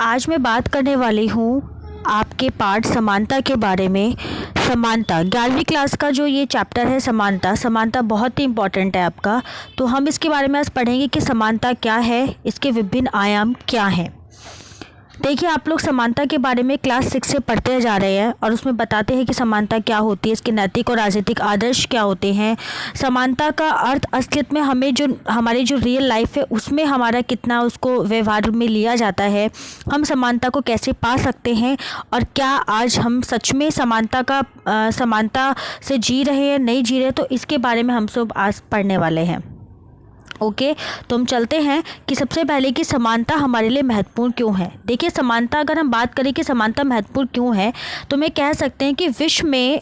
आज मैं बात करने वाली हूँ आपके पाठ समानता के बारे में। समानता 11वीं क्लास का जो ये चैप्टर है समानता समानता बहुत ही इम्पॉर्टेंट है आपका। तो हम इसके बारे में आज पढ़ेंगे कि समानता क्या है, इसके विभिन्न आयाम क्या हैं। देखिए, आप लोग समानता के बारे में क्लास 6 से पढ़ते जा रहे हैं और उसमें बताते हैं कि समानता क्या होती है, इसके नैतिक और राजनीतिक आदर्श क्या होते हैं। समानता का अर्थ असलियत में हमारी जो रियल लाइफ है उसमें हमारा कितना उसको व्यवहार में लिया जाता है, हम समानता को कैसे पा सकते हैं और क्या आज हम सच में समानता से जी रहे हैं, नहीं जी रहे। तो इसके बारे में हम सब आज पढ़ने वाले हैं। ओके, तो हम चलते हैं कि सबसे पहले कि समानता हमारे लिए महत्वपूर्ण क्यों है। देखिए, समानता अगर हम बात करें कि समानता महत्वपूर्ण क्यों है, तो मैं कह सकते हैं कि विश्व में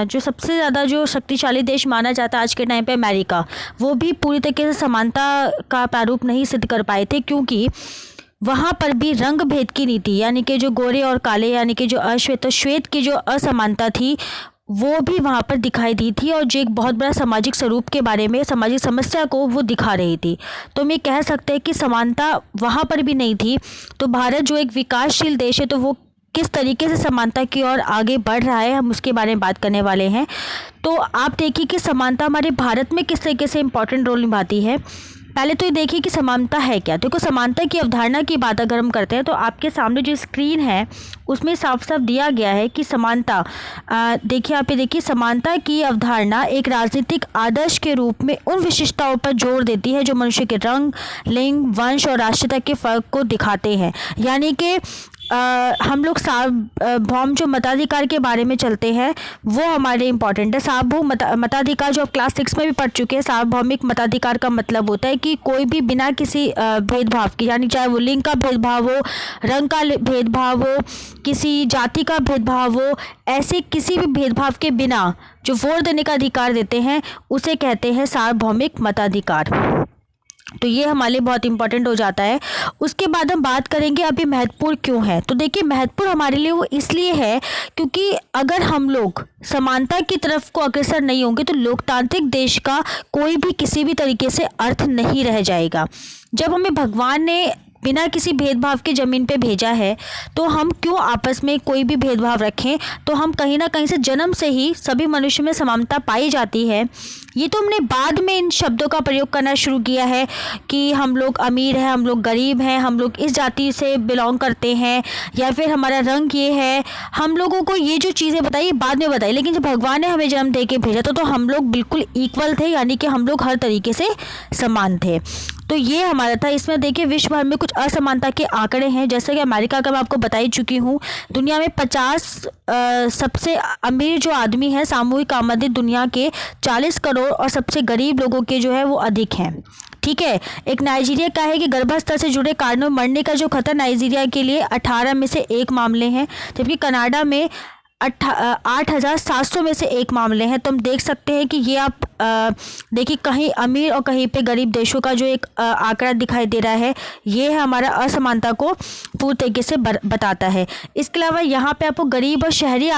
जो सबसे ज़्यादा जो शक्तिशाली देश माना जाता है आज के टाइम पे अमेरिका, वो भी पूरी तरीके से समानता का प्रारूप नहीं सिद्ध कर पाए थे, क्योंकि वहाँ पर भी रंग भेद की नीति, यानी कि जो गोरे और काले, यानी कि जो अश्वेत और श्वेत की जो असमानता थी वो भी वहाँ पर दिखाई दी थी, और जो एक बहुत बड़ा सामाजिक स्वरूप के बारे में, सामाजिक समस्या को वो दिखा रही थी। तो मैं कह सकते हैं कि समानता वहाँ पर भी नहीं थी। तो भारत जो एक विकासशील देश है, तो वो किस तरीके से समानता की ओर आगे बढ़ रहा है, हम उसके बारे में बात करने वाले हैं। तो आप देखिए कि समानता हमारे भारत में किस तरीके से इम्पोर्टेंट रोल निभाती है। पहले तो ये देखिए कि समानता है क्या। देखो, समानता की अवधारणा की बात अगर हम करते हैं तो आपके सामने जो स्क्रीन है उसमें साफ साफ दिया गया है कि समानता, देखिए आप ये देखिए, समानता की अवधारणा एक राजनीतिक आदर्श के रूप में उन विशिष्टताओं पर जोर देती है जो मनुष्य के रंग, लिंग, वंश और राष्ट्रीयता के फर्क को दिखाते हैं। यानी कि हम लोग सार्वभौम जो मताधिकार के बारे में चलते हैं वो हमारे इम्पॉर्टेंट है। सार्वभौम मताधिकार जो आप क्लास 6 में भी पढ़ चुके हैं। सार्वभौमिक मताधिकार का मतलब होता है कि कोई भी बिना किसी भेदभाव की, यानी चाहे वो लिंग का भेदभाव हो, रंग का भेदभाव हो, किसी जाति का भेदभाव हो, ऐसे किसी भी भेदभाव के बिना जो वोट देने का अधिकार देते हैं उसे कहते हैं सार्वभौमिक मताधिकार। तो ये हमारे लिए बहुत इंपॉर्टेंट हो जाता है। उसके बाद हम बात करेंगे अभी महत्वपूर्ण क्यों है। तो देखिए, महत्वपूर्ण हमारे लिए वो इसलिए है क्योंकि अगर हम लोग समानता की तरफ को अग्रसर नहीं होंगे तो लोकतांत्रिक देश का कोई भी किसी भी तरीके से अर्थ नहीं रह जाएगा। जब हमें भगवान ने बिना किसी भेदभाव के ज़मीन पे भेजा है तो हम क्यों आपस में कोई भी भेदभाव रखें। तो हम कहीं ना कहीं से जन्म से ही सभी मनुष्य में समानता पाई जाती है। ये तो हमने बाद में इन शब्दों का प्रयोग करना शुरू किया है कि हम लोग अमीर हैं, हम लोग गरीब हैं, हम लोग इस जाति से बिलोंग करते हैं, या फिर हमारा रंग ये है। हम लोगों को ये जो चीज़ें बताई बाद में बताई, लेकिन जब भगवान ने हमें जन्म दे के भेजा तो हम लोग बिल्कुल इक्वल थे, यानी कि हम लोग हर तरीके से समान थे। तो ये हमारा था। इसमें देखिए, विश्व भर में कुछ असमानता के आंकड़े हैं। जैसे कि अमेरिका का मैं आपको बता ही चुकी हूँ। दुनिया में 50 सबसे अमीर जो आदमी है, सामूहिक आमदनी दुनिया के 40 करोड़, और सबसे गरीब लोगों के जो है वो अधिक हैं। ठीक है। एक नाइजीरिया का है कि गर्भावस्था से जुड़े कारणों मरने का जो खतरा नाइजीरिया के लिए 18 में से 1 मामले हैं, जबकि कनाडा में 8,700 में से 1 मामले हैं। तो हम देख सकते हैं कि ये आप देखिए, कहीं अमीर और कहीं पे गरीब देशों का जो एक आंकड़ा दिखाई दे रहा है, ये है हमारा असमानता को पूरी तरीके से बताता है। इसके अलावा यहाँ पे आपको गरीब और शहरी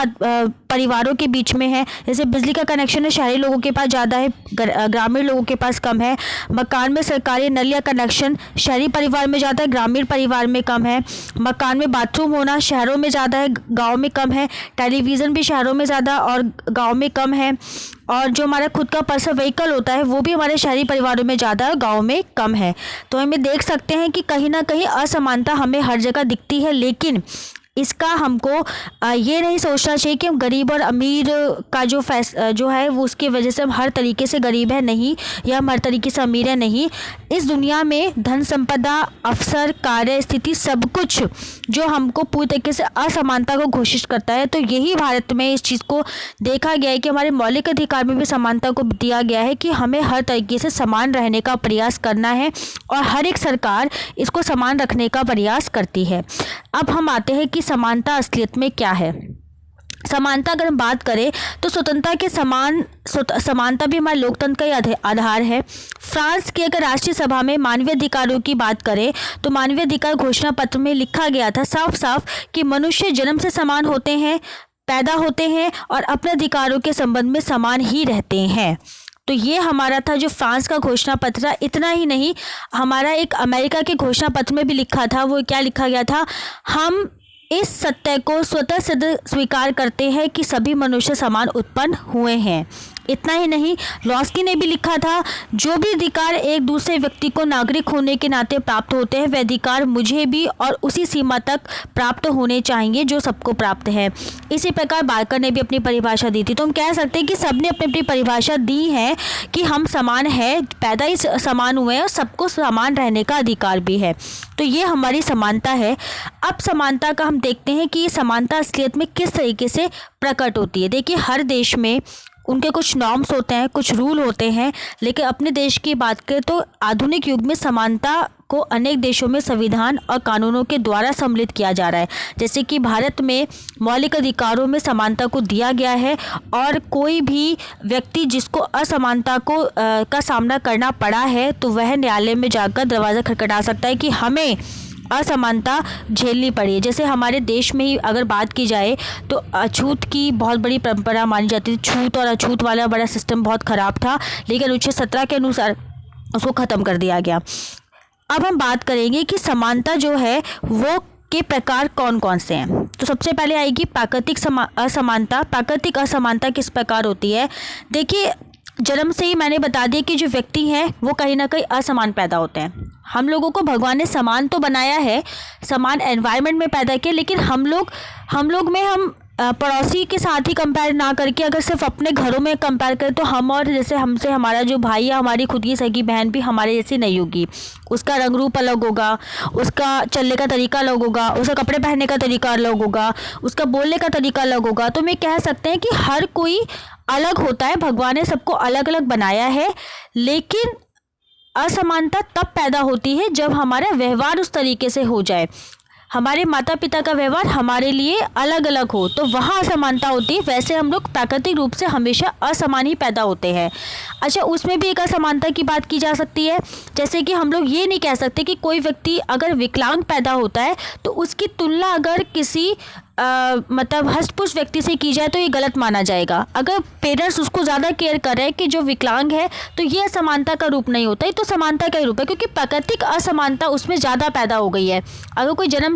परिवारों के बीच में है। जैसे बिजली का कनेक्शन है, शहरी लोगों के पास ज़्यादा है, ग्रामीण लोगों के पास कम है। मकान में सरकारी नल या कनेक्शन शहरी परिवार में ज़्यादा है, ग्रामीण परिवार में कम है। मकान में बाथरूम होना शहरों में ज़्यादा है, गाँव में कम है। टेलीविज़न भी शहरों में ज़्यादा और गाँव में कम है। और जो हमारा खुद का पर्सनल व्हीकल होता है वो भी हमारे शहरी परिवारों में ज़्यादा और गाँव में कम है। तो हमें देख सकते हैं कि कहीं ना कहीं असमानता हमें हर जगह दिखती है, लेकिन इसका हमको ये नहीं सोचना चाहिए कि हम गरीब और अमीर का जो है वो उसकी वजह से हम हर तरीके से गरीब है, नहीं, या हम हर तरीके से अमीर है, नहीं। इस दुनिया में धन संपदा, अवसर, कार्य स्थिति, सब कुछ जो हमको पूरी तरीके से असमानता को घोषित करता है। तो यही भारत में इस चीज़ को देखा गया है कि हमारे मौलिक अधिकार में भी समानता को दिया गया है कि हमें हर तरीके से समान रहने का प्रयास करना है, और हर एक सरकार इसको समान रखने का प्रयास करती है। अब हम आते हैं कि समानता असलियत में क्या है। समानता अगर हम बात करें तो स्वतंत्रता के समानता भी हमारे लोकतंत्र का ही आधार है। फ्रांस की अगर राष्ट्रीय सभा में मानवीय अधिकारों की बात करें तो मानवीय अधिकार घोषणा पत्र में लिखा गया था साफ साफ कि मनुष्य जन्म से समान होते हैं, पैदा होते हैं और अपने अधिकारों के संबंध में समान ही रहते हैं। तो ये हमारा था जो फ्रांस का घोषणा पत्र था। इतना ही नहीं, हमारा एक अमेरिका के घोषणा पत्र में भी लिखा था। वो क्या लिखा गया था, हम इस सत्य को स्वतः सिद्ध स्वीकार करते हैं कि सभी मनुष्य समान उत्पन्न हुए हैं। इतना ही नहीं, लॉस्की ने भी लिखा था, जो भी अधिकार एक दूसरे व्यक्ति को नागरिक होने के नाते प्राप्त होते हैं, वे अधिकार मुझे भी और उसी सीमा तक प्राप्त होने चाहिए जो सबको प्राप्त है। इसी प्रकार बार्कर ने भी अपनी परिभाषा दी थी। तो हम कह सकते हैं कि सबने अपनी अपनी परिभाषा दी है कि हम समान हैं, पैदा ही समान हुए हैं और सबको समान रहने का अधिकार भी है। तो ये हमारी समानता है। अब समानता का हम देखते हैं कि ये समानता असलियत में किस तरीके से प्रकट होती है। देखिए, हर देश में उनके कुछ नॉर्म्स होते हैं, कुछ रूल होते हैं, लेकिन अपने देश की बात करें तो आधुनिक युग में समानता को अनेक देशों में संविधान और कानूनों के द्वारा सम्मिलित किया जा रहा है। जैसे कि भारत में मौलिक अधिकारों में समानता को दिया गया है और कोई भी व्यक्ति जिसको असमानता का सामना करना पड़ा है तो वह न्यायालय में जाकर दरवाज़ा खटखटा सकता है कि हमें असमानता झेलनी पड़ी है। जैसे हमारे देश में ही अगर बात की जाए तो अछूत की बहुत बड़ी परंपरा मानी जाती थी। छूत और अछूत वाला बड़ा सिस्टम बहुत ख़राब था, लेकिन अनुच्छेद 17 के अनुसार उसको ख़त्म कर दिया गया। अब हम बात करेंगे कि समानता जो है वो के प्रकार कौन कौन से हैं। तो सबसे पहले आएगी प्राकृतिक असमानता। प्राकृतिक असमानता किस प्रकार होती है? देखिए, जन्म से ही मैंने बता दिया कि जो व्यक्ति हैं वो कहीं ना कहीं असमान पैदा होते हैं। हम लोगों को भगवान ने समान तो बनाया है, समान एनवायरनमेंट में पैदा किया, लेकिन हम लोग में हम पड़ोसी के साथ ही कंपेयर ना करके अगर सिर्फ अपने घरों में कंपेयर करें तो हम और जैसे हमसे हमारा जो भाई या हमारी खुद की सगी बहन भी हमारे जैसी नहीं होगी। उसका रंग रूप अलग होगा, उसका चलने का तरीका अलग होगा, उसका कपड़े पहनने का तरीका अलग होगा, उसका बोलने का तरीका अलग होगा। तो मैं कह सकते हैं कि हर कोई अलग होता है, भगवान ने सबको अलग अलग बनाया है। लेकिन असमानता तब पैदा होती है जब हमारा व्यवहार उस तरीके से हो जाए, हमारे माता पिता का व्यवहार हमारे लिए अलग अलग हो, तो वहाँ असमानता होती है। वैसे हम लोग प्राकृतिक रूप से हमेशा असमान ही पैदा होते हैं। अच्छा, उसमें भी एक असमानता की बात की जा सकती है। जैसे कि हम लोग ये नहीं कह सकते कि कोई व्यक्ति अगर विकलांग पैदा होता है तो उसकी तुलना अगर किसी मतलब हष्ट-पुष्ट व्यक्ति से की जाए तो ये गलत माना जाएगा। अगर पेरेंट्स उसको ज़्यादा केयर कर रहे हैं कि जो विकलांग है, तो ये असमानता का रूप नहीं होता, ये तो समानता का ही रूप है, क्योंकि प्राकृतिक असमानता उसमें ज़्यादा पैदा हो गई है। अगर कोई जन्म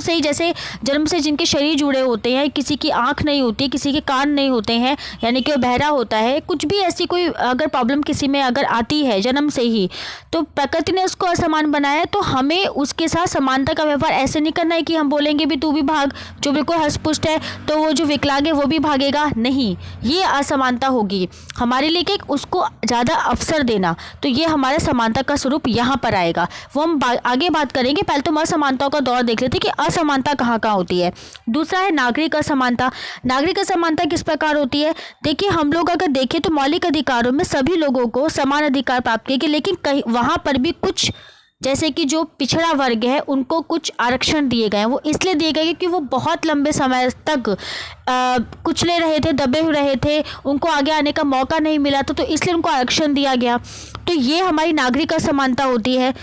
से जिनके शरीर जुड़े होते हैं, किसी की आँख नहीं होती, किसी के कान नहीं होते हैं, यानी कि वो बहरा होता है, कुछ भी ऐसी कोई अगर प्रॉब्लम किसी में अगर आती है जन्म से ही, तो प्रकृति ने उसको असमान बनाया है। तो हमें उसके साथ समानता का व्यवहार ऐसे नहीं करना है कि हम बोलेंगे भी तू भी भाग, जो बिल्कुल हष्ट पुष्ट है तो वो जो विकलांग है वो भी भागेगा, नहीं, ये असमानता होगी हमारे लिए कि उसको ज़्यादा अवसर देना। तो ये हमारा समानता का स्वरूप यहाँ पर आएगा, वो हम आगे बात करेंगे। पहले तो हम असमानताओं का दौर देख लेते हैं कि असमानता कहाँ कहाँ होती है। दूसरा है नागरिक असमानता। नागरिक असमानता किस प्रकार होती है? देखिए, हम लोग अगर देखें तो मौलिक अधिकारों में सभी लोगों को समान अधिकार प्राप्त किए गए, लेकिन कहीं वहाँ पर भी कुछ, जैसे कि जो पिछड़ा वर्ग है उनको कुछ आरक्षण दिए गए हैं। वो इसलिए दिए गए क्योंकि वो बहुत लंबे समय तक कुचले रहे थे, दबे हुए रहे थे, उनको आगे आने का मौका नहीं मिला था, तो इसलिए उनको आरक्षण दिया गया। तो ये हमारी नागरिक असमानता होती है,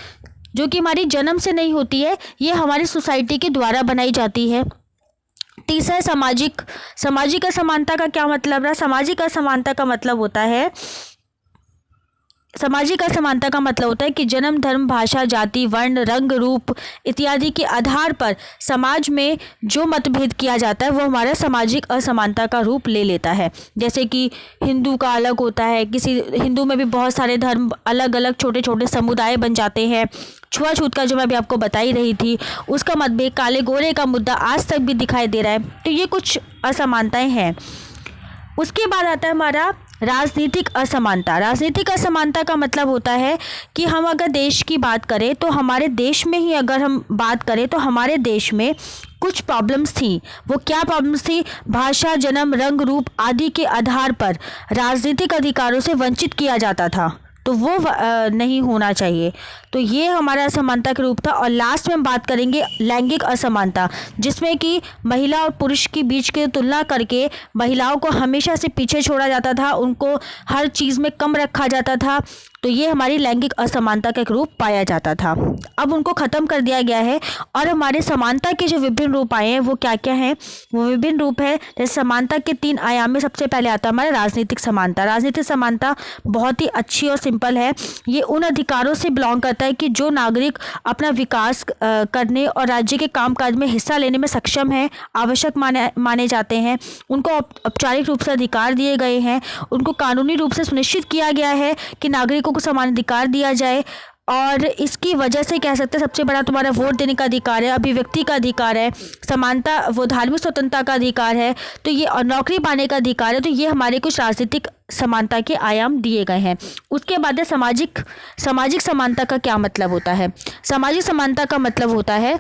जो कि हमारी जन्म से नहीं होती है, ये हमारी सोसाइटी के द्वारा बनाई जाती है। तीसरा है सामाजिक असमानता का क्या मतलब रहा? सामाजिक असमानता का मतलब होता है कि जन्म, धर्म, भाषा, जाति, वर्ण, रंग, रूप इत्यादि के आधार पर समाज में जो मतभेद किया जाता है वो हमारा सामाजिक असमानता का रूप ले लेता है। जैसे कि हिंदू का अलग होता है, किसी हिंदू में भी बहुत सारे धर्म अलग अलग छोटे छोटे समुदाय बन जाते हैं। छुआछूत का जो मैं अभी आपको बता ही रही थी, उसका मतभेद, काले गोरे का मुद्दा आज तक भी दिखाई दे रहा है। तो ये कुछ असमानताएं हैं। उसके बाद आता है हमारा राजनीतिक असमानता। राजनीतिक असमानता का मतलब होता है कि हम अगर देश की बात करें तो हमारे देश में ही अगर हम बात करें तो हमारे देश में कुछ प्रॉब्लम्स थी। वो क्या प्रॉब्लम्स थी? भाषा, जन्म, रंग, रूप आदि के आधार पर राजनीतिक अधिकारों से वंचित किया जाता था, तो वो नहीं होना चाहिए। तो ये हमारा असमानता का रूप था। और लास्ट में हम बात करेंगे लैंगिक असमानता, जिसमें कि महिला और पुरुष के बीच की तुलना करके महिलाओं को हमेशा से पीछे छोड़ा जाता था, उनको हर चीज़ में कम रखा जाता था। तो ये हमारी लैंगिक असमानता का एक रूप पाया जाता था। अब उनको ख़त्म कर दिया गया है और हमारे समानता के जो विभिन्न रूप आए हैं वो क्या क्या हैं? वो विभिन्न रूप है, जैसे समानता के 3 आयाम में सबसे पहले आता है हमारा राजनीतिक समानता। राजनीतिक समानता बहुत ही अच्छी और सिंपल है। ये उन अधिकारों से बिलोंग करता है कि जो नागरिक अपना विकास करने और राज्य के कामकाज में हिस्सा लेने में सक्षम है, आवश्यक माने जाते हैं, उनको औपचारिक रूप से अधिकार दिए गए हैं, उनको कानूनी रूप से सुनिश्चित किया गया है कि नागरिकों को समान अधिकार दिया जाए। और इसकी वजह से कह सकते हैं सबसे बड़ा तुम्हारा वोट देने का अधिकार है, अभिव्यक्ति का अधिकार है, समानता वो धार्मिक स्वतंत्रता का अधिकार है, तो ये और नौकरी पाने का अधिकार है। तो ये हमारे कुछ राजनीतिक समानता के आयाम दिए गए हैं। उसके बाद है सामाजिक समानता का क्या मतलब होता है? सामाजिक समानता का मतलब होता है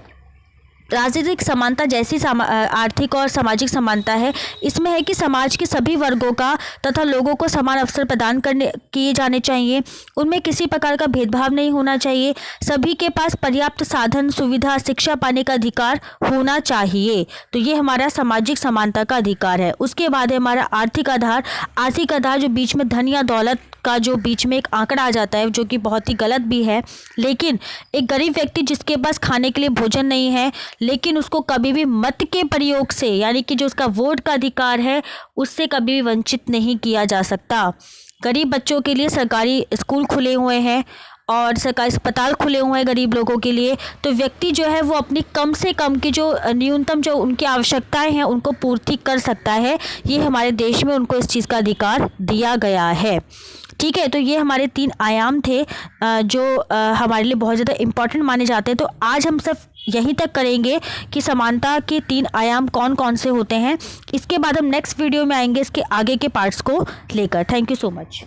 राजनीतिक समानता जैसी आर्थिक और सामाजिक समानता है। इसमें है कि समाज के सभी वर्गों का तथा लोगों को समान अवसर प्रदान किए जाने चाहिए, उनमें किसी प्रकार का भेदभाव नहीं होना चाहिए, सभी के पास पर्याप्त साधन सुविधा शिक्षा पाने का अधिकार होना चाहिए। तो ये हमारा सामाजिक समानता का अधिकार है। उसके बाद है हमारा आर्थिक आधार जो बीच में धन या दौलत का जो बीच में एक आंकड़ा आ जाता है, जो कि बहुत ही गलत भी है। लेकिन एक गरीब व्यक्ति जिसके पास खाने के लिए भोजन नहीं है, लेकिन उसको कभी भी मत के प्रयोग से, यानी कि जो उसका वोट का अधिकार है, उससे कभी भी वंचित नहीं किया जा सकता। गरीब बच्चों के लिए सरकारी स्कूल खुले हुए हैं और सरकारी अस्पताल खुले हुए हैं गरीब लोगों के लिए। तो व्यक्ति जो है वो अपनी कम से कम की जो न्यूनतम जो उनकी आवश्यकताएं हैं उनको पूर्ति कर सकता है। ये हमारे देश में उनको इस चीज़ का अधिकार दिया गया है। ठीक है, तो ये हमारे 3 आयाम थे जो हमारे लिए बहुत ज़्यादा इम्पॉर्टेंट माने जाते हैं। तो आज हम सब यहीं तक करेंगे कि समानता के 3 आयाम कौन कौन से होते हैं। इसके बाद हम नेक्स्ट वीडियो में आएंगे इसके आगे के पार्ट्स को लेकर। Thank you so much.